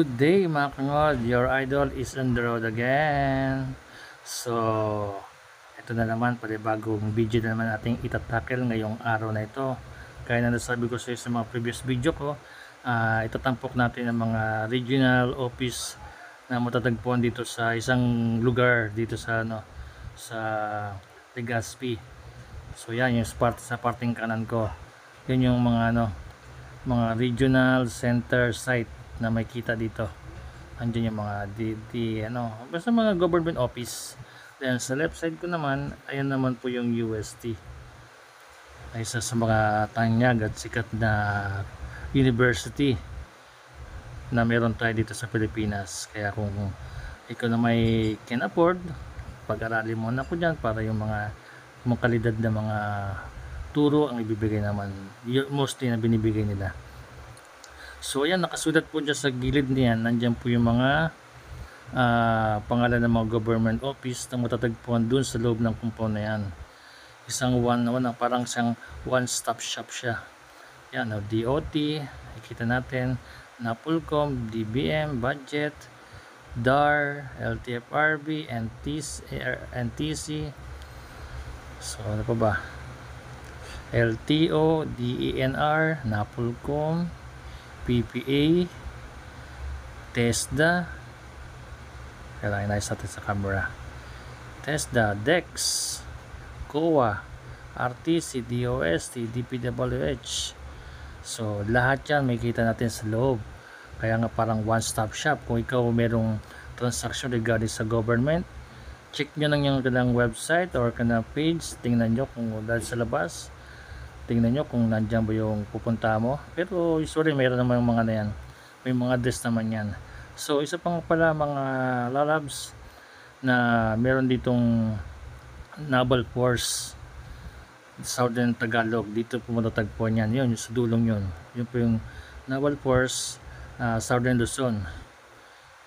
Good day mga kangod, your idol is on the road again. So, ito na naman, bagong video na naman ating itatackle ngayong araw na ito. Kaya na nasabi ko sa mga previous video ko, itatampok natin ang mga regional office na matatagpuan dito sa isang lugar dito sa sa Legazpi. So yan yung sa parting kanan ko. Yun yung mga regional center site na may kita dito. Andiyan yung mga basta mga government office. Then sa left side ko naman, ayan naman po yung UST. Ay isa sa mga tanyag at sikat na university na meron tayo dito sa Pilipinas. Kaya kung ikaw na may can afford, pag-aralin mo na po dyan para yung mga kalidad na mga turo ang ibibigay naman, mostly na binibigay nila. So ayan, nakasulat po dyan sa gilid niyan, nandyan po yung mga pangalan ng mga government office na matatagpuan dun sa loob ng compound na yan. Isang parang siyang one-stop shop siya. Yan, DOT, nakikita natin, NAPOLCOM, DBM, Budget, DAR, LTFRB, NTC. So ano pa ba? LTO, DENR, NAPOLCOM, PPA, TESDA, kailangan nais natin sa camera, TESDA, DEX, COA, RTC, DOST, DPWH. So lahat yan may kita natin sa loob. Kaya nga parang one-stop shop. Kung ikaw merong transaction regarding sa government, check nyo lang yung kanilang website or kanilang page. Tingnan nyo kung dahil sa labas, tingnan nyo kung nandyan ba yung pupunta mo. Pero usually mayroon naman yung mga na yan, may mga address naman yan. So isa pang pala mga lalabs na meron ditong Naval Force Southern Tagalog, dito po matatagpuan yan. Yun, yung sa dulong yun po yung Naval Force Southern Luzon,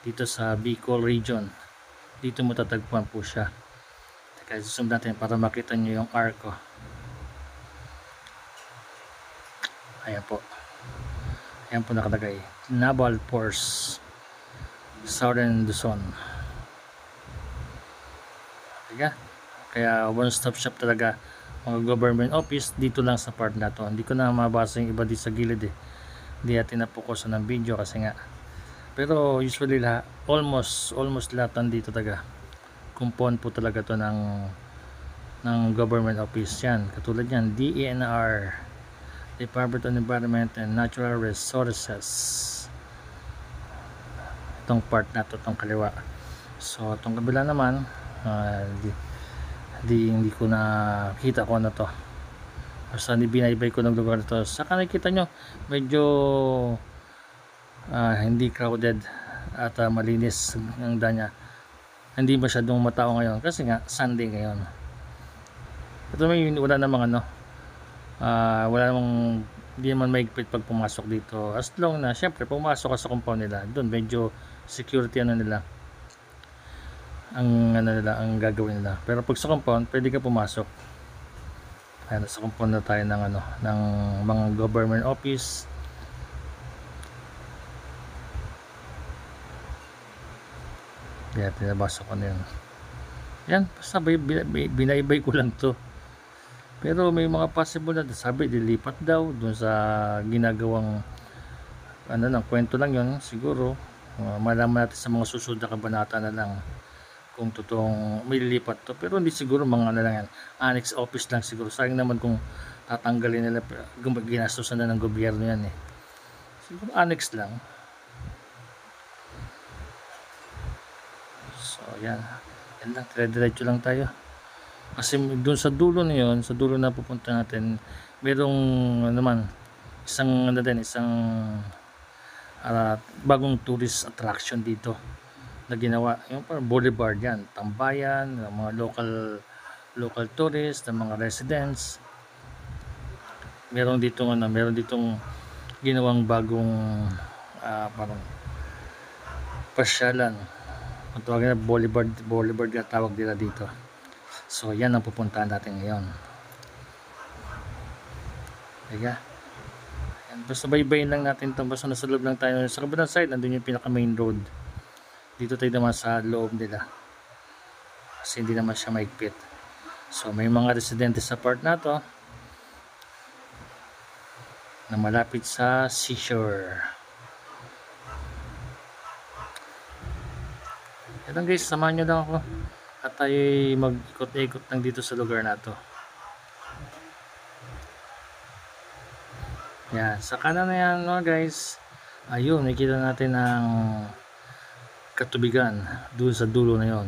dito sa Bicol region. Dito matatagpuan po siya. Teka, zoom natin para makita nyo yung arco. Ayan po. Ayan po nakalagay. Naval Force Southern Luzon. Kaya one-stop shop talaga. Mga government office dito lang sa part na to. Hindi ko na mabasa yung iba di sa gilid eh. Hindi natin napokusan ng video kasi nga. Pero usually almost lahat nandito talaga. Compound po talaga to ng government office yan. Katulad yan, DENR, Department of Environment and Natural Resources. Itong part na to, itong kaliwa. So itong kabila naman, hindi ko na kita ko na to. Basta binaybay ko ng lugar na to. Saka nakikita nyo medyo hindi crowded at malinis ang danya. Hindi masyadong matao ngayon kasi nga Sunday ngayon. Ito wala namang wala namang, hindi naman maigpit pag pumasok dito, as long na syempre pumasok ka sa compound nila, doon medyo security nila ang gagawin nila. Pero pag sa compound pwede ka pumasok. Ayan, sa compound na tayo ng mga government office. Kaya tinabasok ko na yun. Yan, basta binaybay ko lang to. Pero may mga possible na sabi dilipat daw dun sa ginagawang kwento lang yun siguro. Malaman natin sa mga susunod na kabanata na lang kung totoong may lilipat to. Pero hindi siguro mga lang yan, annex office lang siguro. Sayang naman kung tatanggalin nila, ginastusan na ng gobyerno yan eh. Siguro annex lang. So yan lang, dire-diretso lang tayo. Kasi doon sa dulo na yun, sa dulo na pupunta natin, merong isang bagong tourist attraction dito na ginawa, yung parang boulevard yan, tambayan, mga local tourists, ng mga residents. Meron ditong ginawang bagong parang pasyalan. Ang tawag na boulevard na tawag nila dito. So yan ang pupuntahan natin ngayon. Ayan. Basta baybayin lang natin ito, basta nasa loob lang tayo. Sa kabilang side, nandun yung pinaka main road. Dito tayo naman sa loob nila. Kasi hindi naman siya maigpit. So may mga residente sa part na to na malapit sa seashore. Yan lang guys, samahan nyo lang ako. At tayo mag-ikot-ikot lang dito sa lugar na to. Yan, sa kanan na yan no guys. Ayun, nakikita natin ang katubigan doon sa dulo na yon.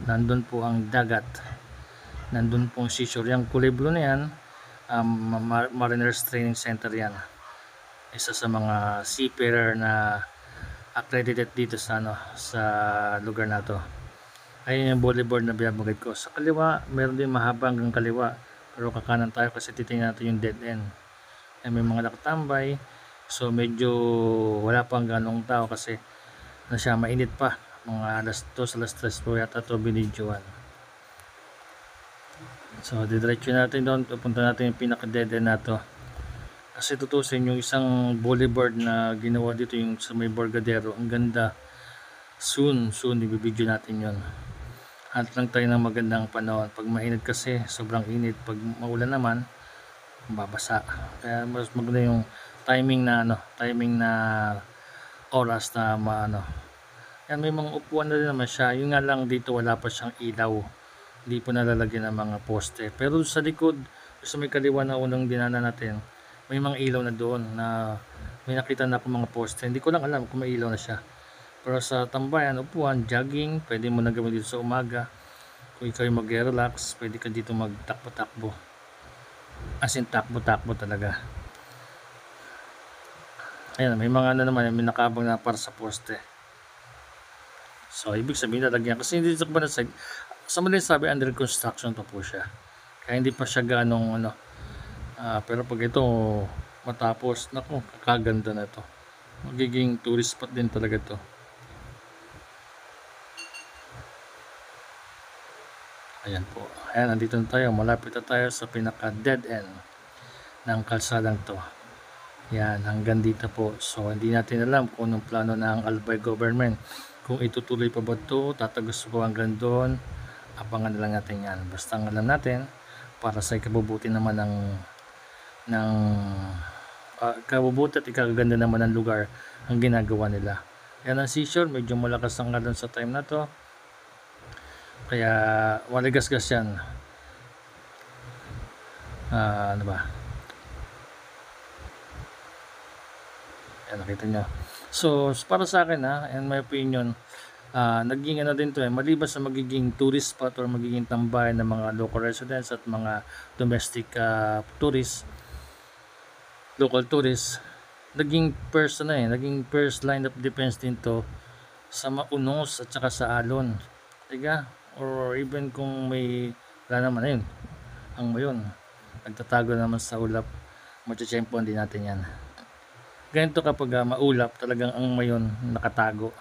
Nandun po ang dagat, nandun po ang seashore. Yung kulay blue na yan, Mariners Training Center yan, isa sa mga seafarer na accredited dito sa sa lugar na to. Ayun yung bodyboard na binabanggit ko. Sa kaliwa meron din mahaba hanggang kaliwa, pero kakanan tayo kasi titingnan natin yung dead end. Ay, may mga nakatambay, so medyo wala pang ganong tao kasi siya mainit pa, mga alas 2, alas 3 po yata ito binidyoan. So didiretso natin doon, pupunta natin yung pinaka dead end na to. Kasi tutusin yung isang boulevard na ginawa dito yung sa may Borgadero, ang ganda. Soon ibibidyo natin yon. Hunt lang tayo ng magandang panahon. Pag mainit kasi sobrang init, pag maulan naman babasa. Kaya mas maganda yung timing na oras na yan, may mga upuan na rin naman siya. Yung nga lang dito wala pa siyang ilaw, hindi po nalalagyan ng mga poste. Pero sa likod, sa may kaliwa na unang dinana natin, may mga ilaw na doon na may nakita na akong mga poste. Hindi ko lang alam kung may ilaw na siya. Pero sa tambayan, upuan, jogging, pwede mo na gawin dito sa umaga. Kung ikaw yung mag-relax, pwede ka dito magtakbo-takbo. As in takbo-takbo talaga. Ayan, may mga naman, may nakabang na para sa poste. So ibig sabihin lalagyan, kasi hindi sa kabilang side, sa mali sabi under construction pa po siya, kaya hindi pa siya ganong pero pag ito matapos, naku, kakaganda na to, magiging tourist spot din talaga to. Ayan po, ayan, nandito na tayo, malapit na tayo sa pinaka dead end ng kalsadang to. Yan, hanggang dito po. So hindi natin alam kung anong plano ng Albay government, kung itutuloy pa ba ito, tatagos po hanggang doon. Abangan na lang natin yan. Basta ang alam natin, para sa ikabubuti naman ng kabubuti at ikaganda naman ng lugar ang ginagawa nila. Yan ang seashore, medyo malakas ang alon sa time na to, kaya waligas-gas yan. Ano ba, yan, nakita nyo. So para sa akin in my opinion, naging din to maliban sa magiging tourist spot or magiging tambayan ng mga local residents at mga domestic tourists, local tourists, naging naging first line of defense din to sa maunos at saka sa alon, diga? Or even kung may wala naman, ayun, ang mayon nagtatago naman sa ulap, matchempoan din natin yan. Ganito kapag maulap, talagang ang mayon nakatago,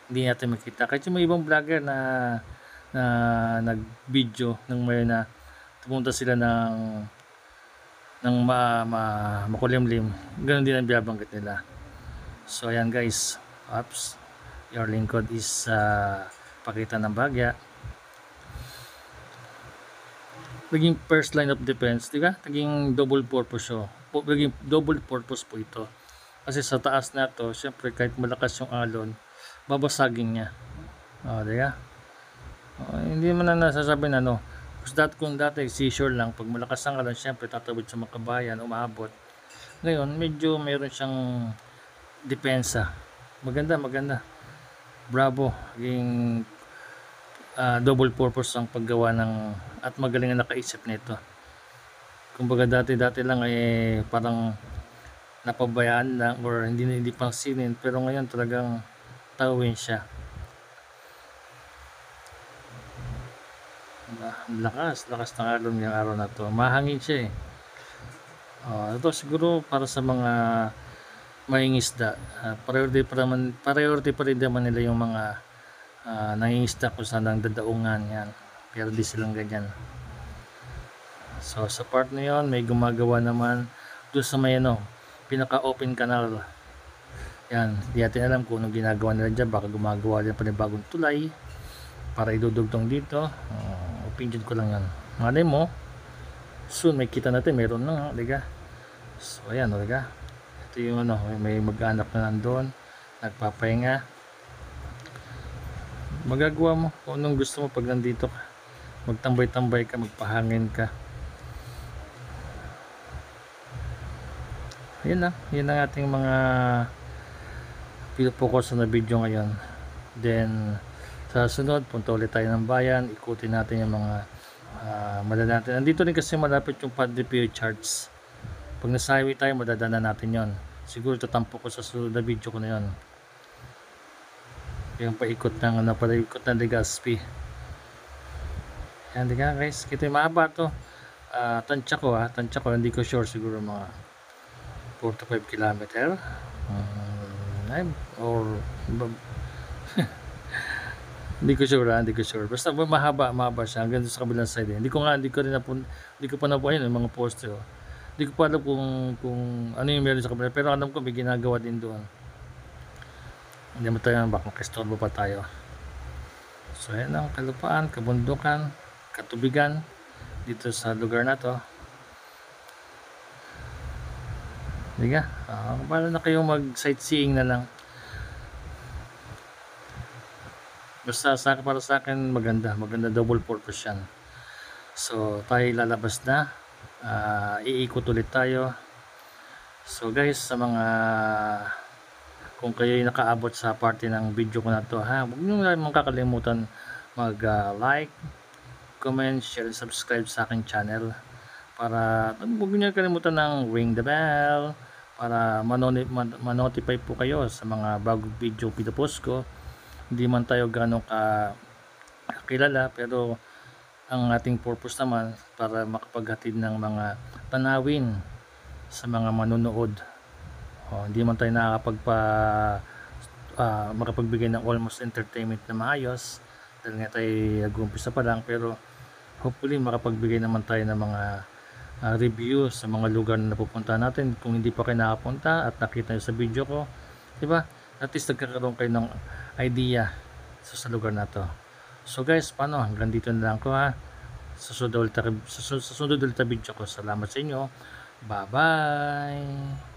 hindi natin makita. Kahit yung may ibang vlogger na nag-video ng mayon na pumunta sila ng makulimlim, ganoon din ang binabanggit nila. So ayan guys, oops, your lingkod is pakita ng bagya. Naging first line of defense, diba? Naging double purpose naging double purpose po ito. Kasi sa taas na to, syempre kahit malakas yung alon, babasagin niya. Diba? Hindi mo na nasasabi na kung dati seashore lang, pag malakas ang alon, syempre tatawid sa mga kabayan, umaabot. Ngayon, medyo mayroon siyang depensa. Maganda. Bravo. Yung double purpose ang paggawa at magaling na nakaisip nito. Kumbaga dati lang parang napabayaan lang or hindi pang sinin, pero ngayon talagang tawin siya. Lakas ng alon yung araw na to. Mahangin siya ito siguro para sa mga mangingisda. Priority pa rin naman nila yung mga nangingisda kung saan ang dadaungan yan. Pero di silang ganyan. So sa part na yon, may gumagawa naman doon sa may pinaka open canal. Yan, di natin alam kung anong ginagawa nila dyan. Baka gumagawa din panibagong tulay para idudugtong dito. Opinion ko lang yan. Malay mo, soon may kita natin, meron na, diga. So ayan, diga. Ito yung ano, may mag-anak na nandoon, nagpapahinga. Magagawa mo kung anong gusto mo pag nandito ka. Magtambay-tambay ka, magpahangin ka. Yan lang, yun ang ating mga focus na video ngayon. Then sa sunod, punta ulit tayo ng bayan, ikutin natin yung mga madadaan. Nandito rin kasi malapit yung Padre Charts. Pag nasa highway tayo, madadaanan natin yon. Siguro tatampo ko sa sunod na video ko na yon. Yung paikot ng ano, paikot ng Legazpi. Yan, diga guys, kita yung mahaba to. Tansya ko, hindi ko sure, siguro mga 4 to 5 kilometer. Or hindi ko sure. Basta mahaba siya hanggang sa kabilang side. Hindi ko pa napunin yung mga poste. Hindi ko pa alam kung ano yung meron sa kabila, pero alam ko may ginagawa din doon. Hindi mo tayo baka makistorbo pa tayo. So yan ang kalupaan, kabundukan, katubigan dito sa lugar na to. Diga, para na kayong mag sightseeing na lang. Basta para sa akin maganda double purpose yan. So tayo lalabas na, iikot ulit tayo. So guys, sa mga kung kayo nakaabot sa parte ng video ko na to, huwag nyo lang makakalimutan mag like, comment, share, and subscribe sa aking channel. Para huwag nyo kalimutan ng ring the bell para manotify po kayo sa mga bagong video pinupost ko. Hindi man tayo gano'ng kakilala, pero ang ating purpose naman para makapaghatid ng mga tanawin sa mga manonood. Hindi man tayo makapagbigay ng almost entertainment na maayos dahil nga tayo nag-umpisa pa lang, pero hopefully makapagbigay naman tayo ng mga review sa mga lugar na napupuntahan natin. Kung hindi pa kayo nakapunta at nakita nyo sa video ko, diba, at least nagkakaroon kayo ng idea sa lugar na to. So guys, paano? Hanggang dito na lang ko sa sunod ulit na video ko. Salamat sa inyo. Bye bye.